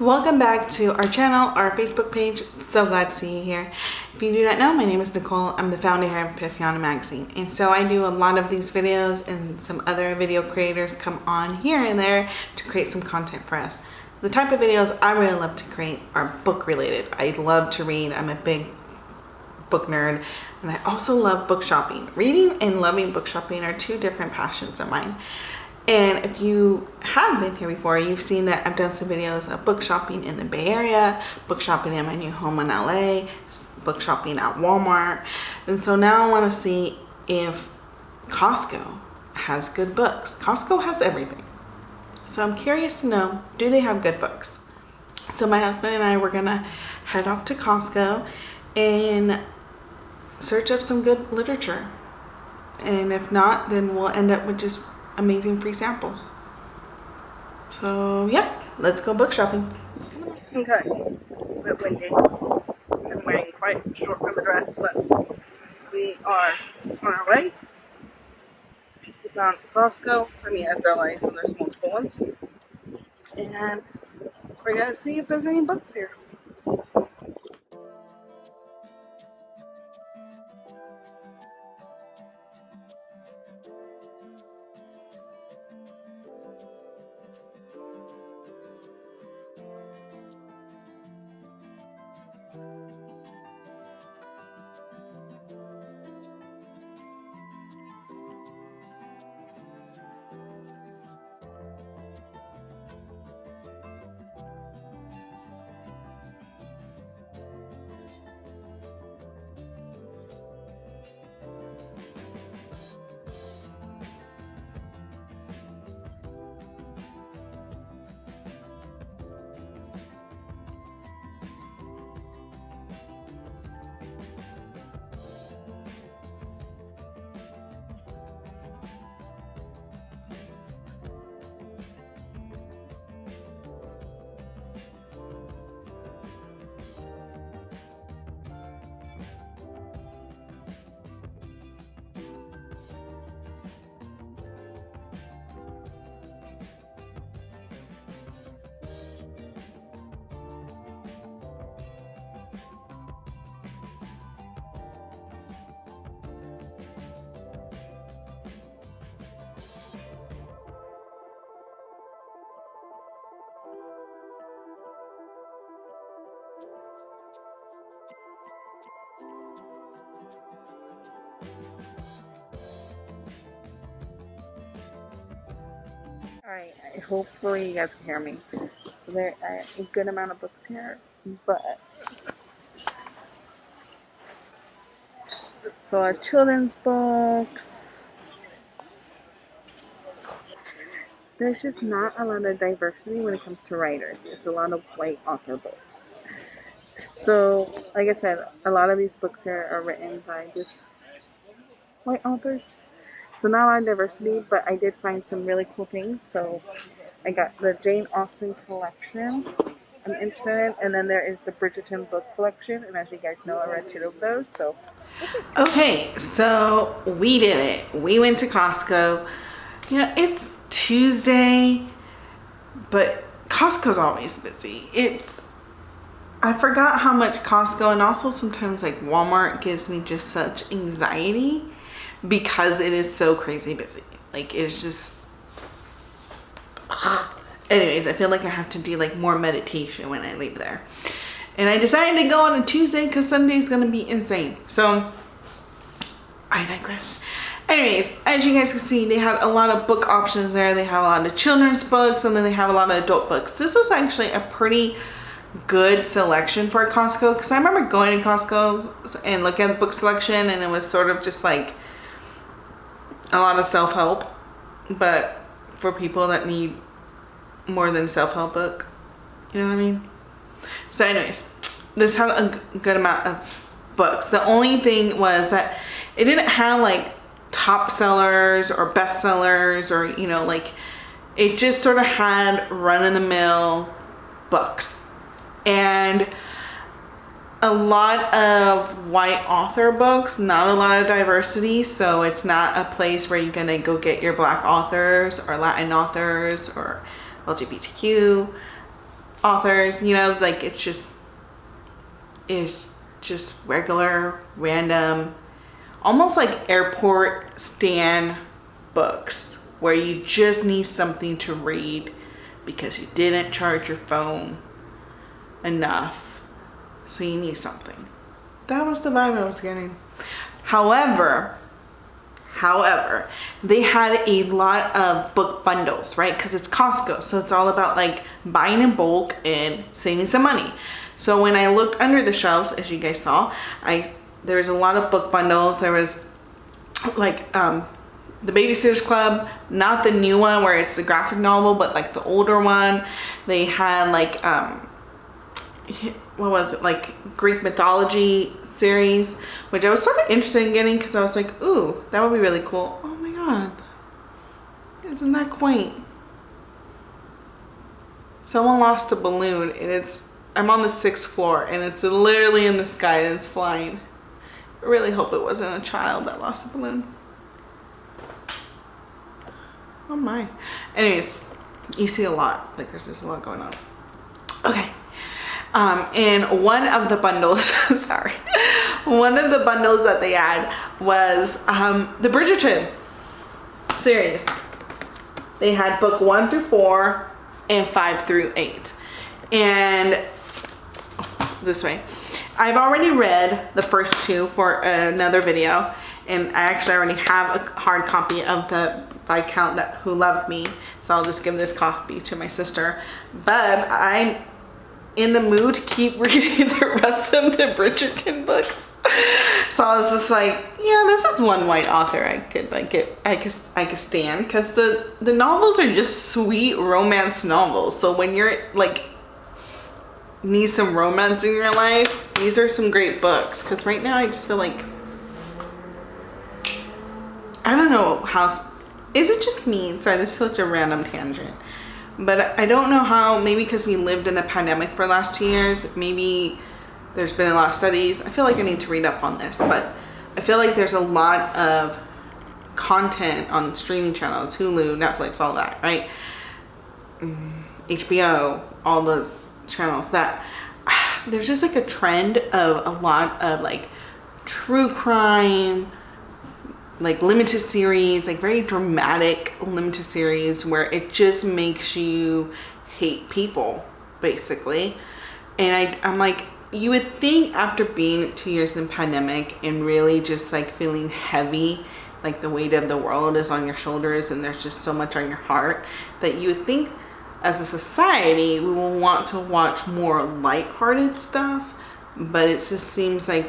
Welcome back to our channel, our Facebook page. So glad to see you here. If you do not know, my name is Nicole. I'm the founder here of Epifania Magazine. And so I do a lot of these videos, and some other video creators come on here and there to create some content for us. The type of videos I really love to create are book related. I love to read. I'm a big book nerd, and I also love book shopping. Reading and loving book shopping are two different passions of mine. And if you have been here before, you've seen that I've done some videos of book shopping in the Bay Area, book shopping in my new home in LA, book shopping at Walmart. And so now I want to see if Costco has good books. Costco has everything. So I'm curious to know, do they have good books? So my husband and I were gonna head off to Costco and search up some good literature. And if not, then we'll end up with just amazing free samples. So yeah, let's go book shopping. Okay, it's a bit windy. I'm wearing quite a short rubber dress, but we are on our way. We found Costco. For me, it's LA, so there's multiple ones. And we're gonna see if there's any books here. Alright, hopefully you guys can hear me. So there are a good amount of books here, but so our children's books, there's just not a lot of diversity when it comes to writers. It's a lot of white author books. So like I said, a lot of these books here are written by just white authors. So not a lot of diversity, but I did find some really cool things. So I got the Jane Austen collection I'm interested in, and then there is the Bridgerton book collection, and as you guys know, I read 2 of those. So okay, so we did it. We went to Costco. You know, it's Tuesday, but Costco's always busy. I forgot how much Costco, and also sometimes like Walmart, gives me just such anxiety because it is so crazy busy. Like, it's just anyways, I feel like I have to do like more meditation when I leave there. And I decided to go on a Tuesday because Sunday is gonna be insane. So I digress. Anyways, as you guys can see, they had a lot of book options there. They have a lot of children's books, and then they have a lot of adult books. This was actually a pretty good selection for Costco, because I remember going to Costco and looking at the book selection, and it was sort of just like a lot of self-help, but for people that need more than a self-help book, you know what I mean? So anyways, this had a good amount of books. The only thing was that it didn't have like top sellers or best sellers, or, you know, like, it just sort of had run-of-the-mill books. And a lot of white author books, not a lot of diversity. So it's not a place where you're gonna go get your black authors or Latin authors or LGBTQ. authors, you know, like it's just regular, random, almost like airport stand books where you just need something to read because you didn't charge your phone enough, so you need something. That was the vibe I was getting. However, they had a lot of book bundles, right? Because it's Costco, so it's all about like buying in bulk and saving some money. So when I looked under the shelves, as you guys saw, there was a lot of book bundles. There was like the Babysitter's Club, not the new one where it's a graphic novel, but like the older one. They had like what was it, like Greek mythology series, which I was sort of interested in getting because I was like, ooh, that would be really cool. Oh my god, isn't that quaint? Someone lost a balloon and I'm on the 6th floor and it's literally in the sky and it's flying. I really hope it wasn't a child that lost a balloon. Oh my. Anyways, you see a lot, like there's just a lot going on. Okay. And one of the bundles, sorry, one of the bundles that they had was the Bridgerton series. They had book 1 through 4 and 5 through 8. And this way, I've already read the first 2 for another video, and I actually already have a hard copy of the Viscount Who Loved Me, so I'll just give this copy to my sister. But I'm in the mood to keep reading the rest of the Bridgerton books. So I was just like, yeah, this is one white author I could stand, because the novels are just sweet romance novels. So when you're like need some romance in your life, these are some great books. Because right now I just feel like, I don't know how, is it just me? Sorry, this is such a random tangent. But I don't know how, maybe because we lived in the pandemic for the last 2 years, maybe there's been a lot of studies. I feel like I need to read up on this, but I feel like there's a lot of content on streaming channels, Hulu, Netflix, all that, right? HBO, all those channels, that there's just like a trend of a lot of like true crime, like limited series, like very dramatic limited series where it just makes you hate people, basically. And I'm like, you would think after being 2 years in the pandemic and really just like feeling heavy, like the weight of the world is on your shoulders and there's just so much on your heart, that you would think as a society we will want to watch more lighthearted stuff, but it just seems like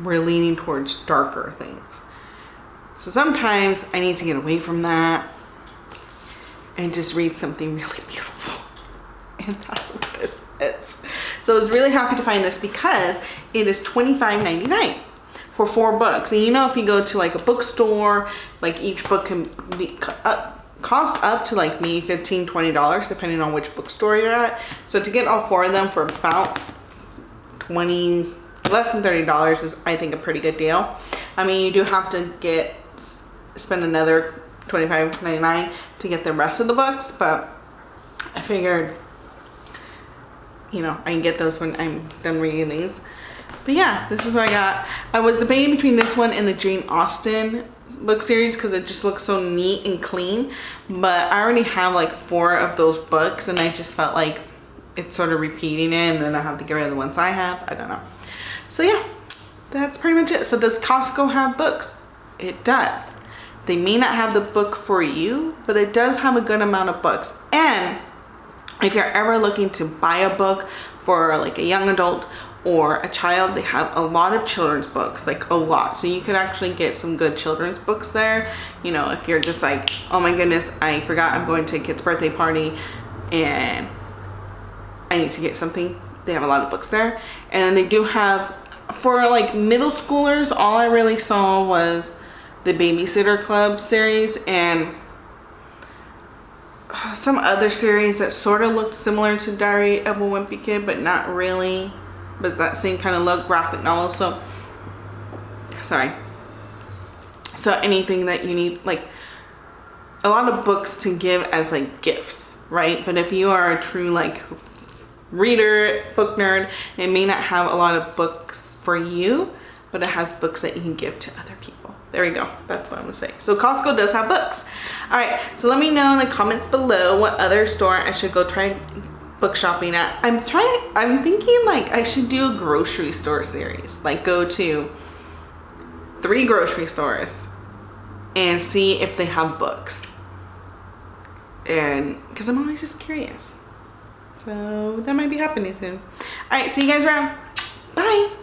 we're leaning towards darker things. So sometimes I need to get away from that and just read something really beautiful. And that's what this is. So I was really happy to find this because it is $25.99 for 4 books. And you know, if you go to like a bookstore, like each book can be cost up to like maybe $15, $20 depending on which bookstore you're at. So to get all 4 of them for about less than $30 is, I think, a pretty good deal. I mean, you do have to spend another $25.99 to get the rest of the books, but I figured, you know, I can get those when I'm done reading these. But yeah, this is what I got. I was debating between this one and the Jane Austen book series because it just looks so neat and clean, but I already have like 4 of those books and I just felt like it's sort of repeating it, and then I have to get rid of the ones I have. I don't know. So yeah, that's pretty much it. So does Costco have books? It does. They may not have the book for you, but it does have a good amount of books. And if you're ever looking to buy a book for like a young adult or a child, they have a lot of children's books, like a lot. So you could actually get some good children's books there. You know, if you're just like, oh my goodness, I forgot I'm going to a kid's birthday party and I need to get something, they have a lot of books there. And they do have, for like middle schoolers, all I really saw was the Babysitter Club series and some other series that sort of looked similar to Diary of a Wimpy Kid, but not really, but that same kind of look, graphic novel. So sorry, so anything that you need, like a lot of books to give as like gifts, right? But if you are a true like reader, book nerd, it may not have a lot of books for you, but it has books that you can give to other people. There we go. That's what I'm gonna say. So Costco does have books. All right, so let me know in the comments below what other store I should go try book shopping at. I'm thinking like I should do a grocery store series, like go to 3 grocery stores and see if they have books. And because I'm always just curious. So that might be happening soon. All right, see you guys around. Bye.